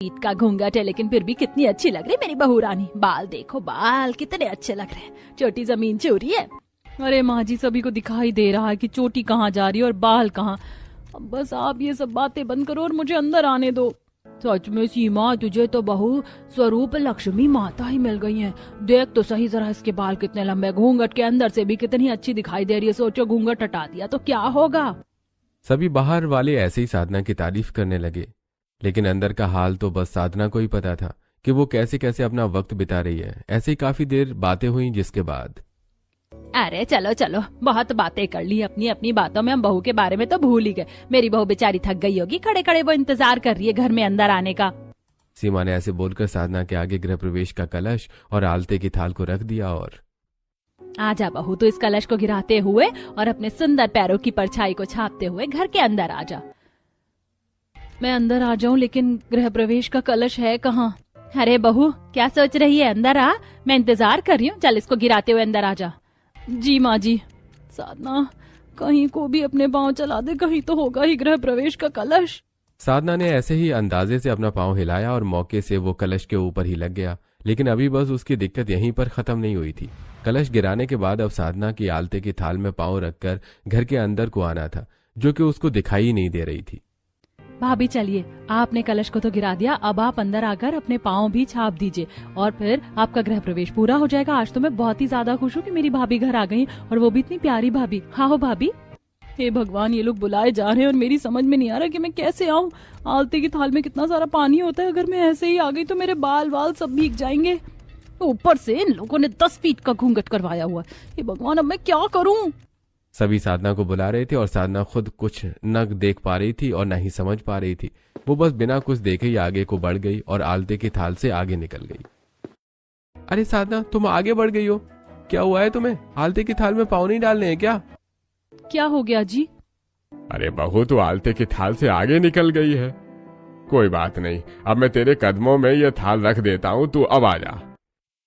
पीठ का घूंघट है लेकिन फिर भी कितनी अच्छी लग रही मेरी बहू रानी। बाल देखो, बाल कितने अच्छे लग रहे हैं। चोटी जमीन से उड़ी है। अरे माँ जी, सभी को दिखाई दे रहा है कि चोटी कहाँ जा रही है और बाल कहाँ। अब बस आप ये सब बातें बंद करो और मुझे अंदर आने दो। सच में सीमा, तुझे तो बहू स्वरूप लक्ष्मी माता ही मिल गई है। देख तो सही जरा इसके बाल कितने लंबे, घूंघट के अंदर से भी कितनी अच्छी दिखाई दे रही है। सोचो घूंघट हटा दिया तो क्या होगा। सभी बाहर वाले ऐसे ही साधना की तारीफ करने लगे, लेकिन अंदर का हाल तो बस साधना को ही पता था कि वो कैसे कैसे अपना वक्त बिता रही है। ऐसे ही काफी देर बातें हुई, जिसके बाद अरे चलो चलो, बहुत बातें कर ली। अपनी अपनी बातों में हम बहू के बारे में तो भूल ही गए। मेरी बहू बेचारी थक गई होगी, खड़े खड़े वो इंतजार कर रही है घर में अंदर आने का। सीमा ने ऐसे बोलकर साधना के आगे गृह प्रवेश का कलश और आलते की थाल को रख दिया और आजा बहू, तो इस कलश को गिराते हुए और अपने सुंदर पैरों की परछाई को छापते हुए घर के अंदर आजा। मैं अंदर आ जाऊं, लेकिन गृह प्रवेश का कलश है कहाँ। अरे बहू, क्या सोच रही है, अंदर आ, मैं इंतजार कर रही हूँ। चल इसको गिराते हुए अंदर आजा। जी माँ जी। साधना, कहीं को भी अपने पाँव चला दे, कहीं तो होगा ही गृह प्रवेश का कलश। साधना ने ऐसे ही अंदाजे से अपना पांव हिलाया और मौके से वो कलश के ऊपर ही लग गया। लेकिन अभी बस उसकी दिक्कत यहीं पर खत्म नहीं हुई थी। कलश गिराने के बाद अब साधना की आलते की थाल में पांव रखकर घर के अंदर को आना था, जो कि उसको दिखाई ही नहीं दे रही थी। भाभी चलिए, आपने कलश को तो गिरा दिया, अब आप अंदर आकर अपने पाँव भी छाप दीजिए और फिर आपका गृह प्रवेश पूरा हो जाएगा। आज तो मैं बहुत ही ज्यादा खुश हूँ कि मेरी भाभी घर आ गई, और वो भी इतनी प्यारी भाभी। हाँ हो भाभी। हे भगवान, ये लोग बुलाए जा रहे हैं और मेरी समझ में नहीं आ रहा कि मैं कैसे आऊँ। आलते की थाल में कितना सारा पानी होता है, अगर मैं ऐसे ही आ गई तो मेरे बाल वाल सब भीग जाएंगे। ऊपर से इन लोगों ने 10 फीट का घूंघट करवाया हुआ। हे भगवान, अब मैं क्या करूँ। सभी साधना को बुला रहे थे और साधना खुद कुछ न देख पा रही थी और न ही समझ पा रही थी। वो बस बिना कुछ देखे ही आगे को बढ़ गई और आलते की थाल से आगे निकल गई। अरे साधना, तुम आगे बढ़ गई हो, क्या हुआ है तुम्हें? आलते की थाल में पाँव नहीं डालने हैं क्या? क्या हो गया जी? अरे बहू, तू आलते की थाल से आगे निकल गई है। कोई बात नहीं, अब मैं तेरे कदमों में ये थाल रख देता हूँ, तू अब आ जा।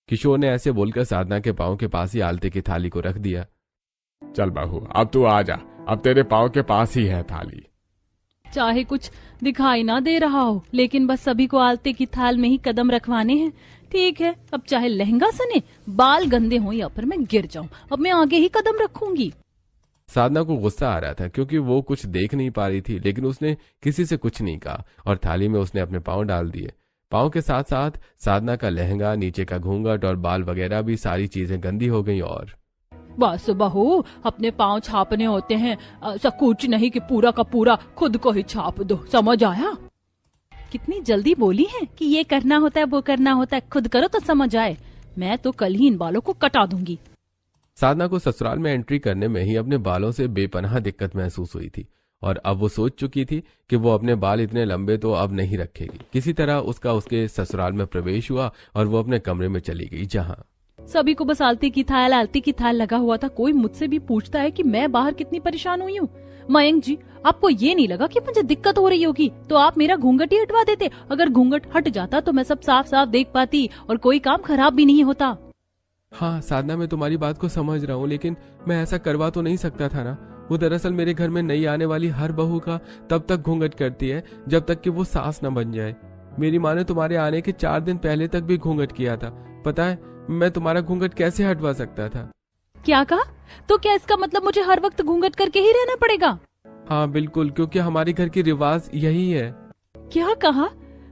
किशोर ने ऐसे बोलकर साधना के पाँव के पास ही आलते की थाली को रख दिया। चल बहू, अब तू आ जा, अब तेरे पाँव के पास ही है थाली। चाहे कुछ दिखाई ना दे रहा हो, लेकिन बस सभी को आलते की थाल में ही कदम रखवाने हैं। ठीक है, अब चाहे लहंगा सने, बाल गंदे हो या फिर मैं गिर जाऊं, अब मैं आगे ही कदम रखूंगी। साधना को गुस्सा आ रहा था क्योंकि वो कुछ देख नहीं पा रही थी, लेकिन उसने किसी से कुछ नहीं कहा और थाली में उसने अपने पाँव डाल दिए। पाँव के साथ साथ साधना का लहंगा, नीचे का घूंघट और बाल वगैरह भी सारी चीजें गंदी हो गई। और बस बहू, अपने पाँव छापने होते हैं, ऐसा कुछ नहीं कि पूरा का पूरा खुद को ही छाप दो, समझ आया? कितनी जल्दी बोली है कि ये करना होता है, वो करना होता है, खुद करो तो समझ आए। मैं तो कल ही इन बालों को कटा दूंगी। साधना को ससुराल में एंट्री करने में ही अपने बालों से बेपनाह दिक्कत महसूस हुई थी और अब वो सोच चुकी थी कि वो अपने बाल इतने लंबे तो अब नहीं रखेगी। किसी तरह उसके ससुराल में प्रवेश हुआ और वो अपने कमरे में चली गई, जहां सभी को बस आलती की थाल लगा हुआ था। कोई मुझसे भी पूछता है कि मैं बाहर कितनी परेशान हुई हूँ। मयंक जी, आपको ये नहीं लगा कि मुझे दिक्कत हो रही होगी तो आप मेरा घूंघट ही हटवा देते? अगर घूंघट हट जाता तो मैं सब साफ साफ देख पाती और कोई काम खराब भी नहीं होता। हाँ साधना, मैं तुम्हारी बात को समझ रहा हूँ, लेकिन मैं ऐसा करवा तो नहीं सकता था ना। वो दरअसल मेरे घर में नई आने वाली हर बहू का तब तक घूंघट करती है जब तक कि वो सास न बन जाए। मेरी माँ ने तुम्हारे आने के 4 दिन पहले तक भी घूंघट किया था। पता है मैं तुम्हारा घूंघट कैसे हटवा सकता था? क्या कहा? तो क्या इसका मतलब मुझे हर वक्त घूंघट करके ही रहना पड़ेगा? हाँ बिल्कुल, क्योंकि हमारे घर की रिवाज यही है। क्या कहा?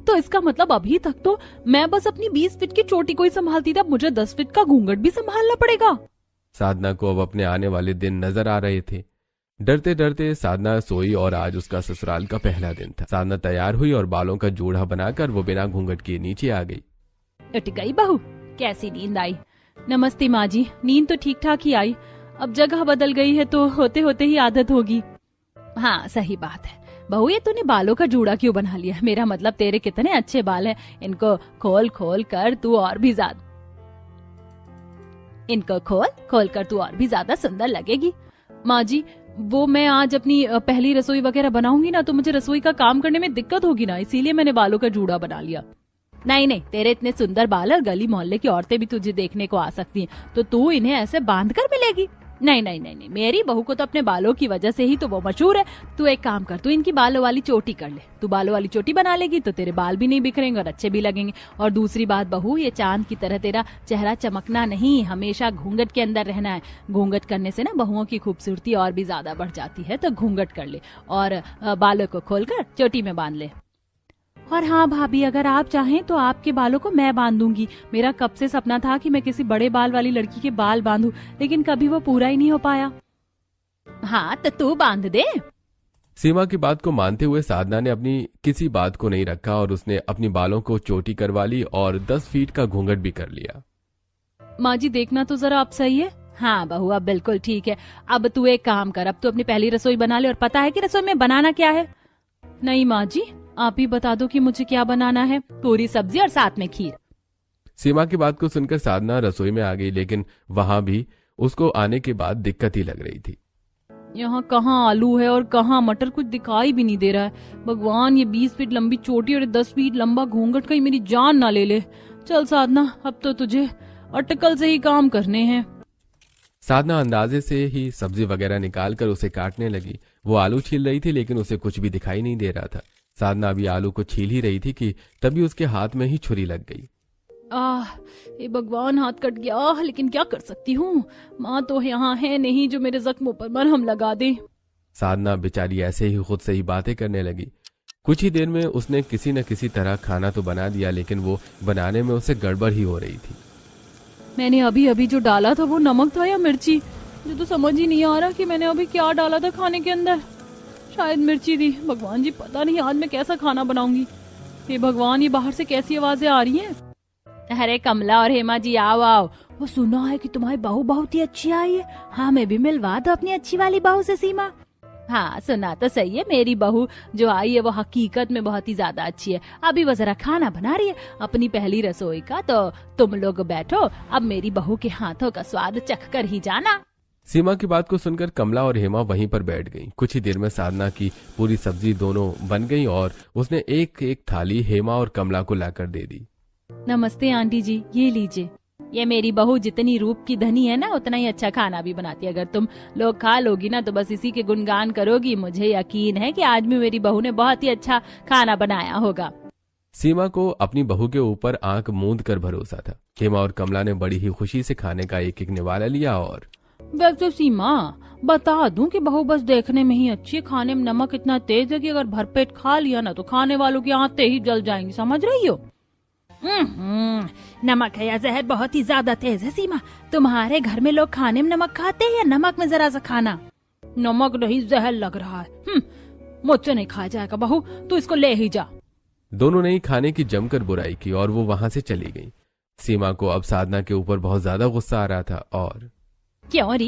तो इसका मतलब अभी तक तो मैं बस अपनी 20 फीट की चोटी को ही संभालती थी, अब मुझे 10 फीट का घूंघट भी संभालना पड़ेगा। साधना को अब अपने आने वाले दिन नजर आ रहे थे। डरते डरते साधना सोई और आज उसका ससुराल का पहला दिन था। साधना तैयार हुई और बालों का जूड़ा बनाकर वो बिना घूंघट किए नीचे आ गई। उठ गई बहू, कैसी नींद आई? नमस्ते माँ जी, नींद तो ठीक ठाक ही आई। अब जगह बदल गई है तो होते होते ही आदत होगी। हाँ सही बात है बहू, ये तूने बालों का जूड़ा क्यों बना लिया? मेरा मतलब तेरे कितने अच्छे बाल हैं, इनको खोल खोल कर तू और भी ज्यादा सुंदर लगेगी। माँ जी, वो मैं आज अपनी पहली रसोई वगैरह बनाऊंगी ना, तो मुझे रसोई का काम करने में दिक्कत होगी ना, इसीलिए मैंने बालों का जूड़ा बना लिया। नहीं, तेरे इतने सुंदर बाल और गली मोहल्ले की औरतें भी तुझे देखने को आ सकती हैं, तो तू इन्हें ऐसे बांध कर मिलेगी? नहीं नहीं नहीं नहीं, मेरी बहू को तो अपने बालों की वजह से ही तो वो मशहूर है। तू एक काम कर, तू इनकी बालों वाली चोटी कर ले। तू बालों वाली चोटी बना लेगी तो तेरे बाल भी नहीं बिखरेंगे और अच्छे भी लगेंगे। और दूसरी बात बहू, ये चांद की तरह तेरा चेहरा चमकना नहीं, हमेशा घूंघट के अंदर रहना है। घूंघट करने से ना बहुओं की खूबसूरती और भी ज्यादा बढ़ जाती है, तो घूंघट कर ले और बालों को खोलकर चोटी में बांध ले। और हाँ भाभी, अगर आप चाहें तो आपके बालों को मैं बांध दूंगी। मेरा कब से सपना था कि मैं किसी बड़े बाल वाली लड़की के बाल बांधूं, लेकिन कभी वो पूरा ही नहीं हो पाया। हाँ तो तू बांध दे। सीमा की बात को मानते हुए साधना ने अपनी किसी बात को नहीं रखा और उसने अपनी बालों को चोटी करवा ली और 10 फीट का घूंघट भी कर लिया। माँ जी देखना तो जरा अब सही है। हाँ बहू, अब बिल्कुल ठीक है। अब तू एक काम कर, अब तू अपनी पहली रसोई बना ले। और पता है कि रसोई में बनाना क्या है? नहीं माँ जी, आप ही बता दो कि मुझे क्या बनाना है। पूरी सब्जी और साथ में खीर। सीमा की बात को सुनकर साधना रसोई में आ गई, लेकिन वहां भी उसको आने के बाद दिक्कत ही लग रही थी। यहाँ कहाँ आलू है और कहाँ मटर, कुछ दिखाई भी नहीं दे रहा है। भगवान, ये 20 फीट लंबी चोटी और 10 फीट लंबा घूंघट कहीं मेरी जान ना ले ले। चल साधना, अब तो तुझे अटकल से ही काम करने हैं। साधना अंदाजे से ही सब्जी वगैरह निकालकर उसे काटने लगी। वो आलू छील रही थी, लेकिन उसे कुछ भी दिखाई नहीं दे रहा था। साधना अभी आलू को छील ही रही थी कि तभी उसके हाथ में ही छुरी लग गई। ये भगवान, हाथ कट गया, लेकिन क्या कर सकती हूँ। माँ तो यहाँ है नहीं जो मेरे जख्मों पर मरहम लगा दे। साधना बेचारी ऐसे ही खुद से ही बातें करने लगी। कुछ ही देर में उसने किसी न किसी तरह खाना तो बना दिया, लेकिन वो बनाने में उसे गड़बड़ ही हो रही थी। मैंने अभी अभी जो डाला था वो नमक था या मिर्ची? मुझे तो समझ ही नहीं आ रहा कि मैंने अभी क्या डाला था खाने के अंदर। शायद मिर्ची थी। भगवान जी, पता नहीं आज मैं कैसा खाना बनाऊंगी। हे भगवान, ये बाहर से कैसी आवाजें आ रही हैं? अरे कमला और हेमा जी, आओ आओ। वो सुना है कि तुम्हारी बहू बहुत ही अच्छी आई है। हाँ, मैं भी मिलवा दो अपनी अच्छी वाली बहू से सीमा। हाँ सुना तो सही है, मेरी बहू जो आई है वो हकीकत में बहुत ही ज्यादा अच्छी है। अभी वो जरा खाना बना रही है अपनी पहली रसोई का, तो तुम लोग बैठो, अब मेरी बहू के हाथों का स्वाद चख कर ही जाना। सीमा की बात को सुनकर कमला और हेमा वहीं पर बैठ गईं। कुछ ही देर में साधना की पूरी सब्जी दोनों बन गई और उसने एक एक थाली हेमा और कमला को लाकर दे दी। नमस्ते आंटी जी, ये लीजिए। ये मेरी बहू जितनी रूप की धनी है ना, उतना ही अच्छा खाना भी बनाती है। अगर तुम लोग खा लोगी ना तो बस इसी के गुणगान करोगी। मुझे यकीन है कि आज भी मेरी बहू ने बहुत ही अच्छा खाना बनाया होगा। सीमा को अपनी बहू के ऊपर आंख मूंद कर भरोसा था। हेमा और कमला ने बड़ी ही खुशी से खाने का एक एक निवाला लिया। और वैसे सीमा, बता दूं कि बहू बस देखने में ही अच्छी है, खाने में नमक इतना तेज है कि अगर भरपेट खा लिया ना तो खाने वालों की आंखें ही जल जाएंगी, समझ रही हो? नमक है या जहर बहुत ही ज्यादा तेज है सीमा। तुम्हारे घर में लोग खाने में नमक खाते हैं या नमक में जरा सा खाना? नमक नहीं, जहर लग रहा है। मुझसे नहीं खाया जाएगा बहू, तू इसको ले ही जा। दोनों ने ही खाने की जमकर बुराई की और वो वहां से चली गई। सीमा को अब साधना के ऊपर बहुत ज्यादा गुस्सा आ रहा था। और क्यों री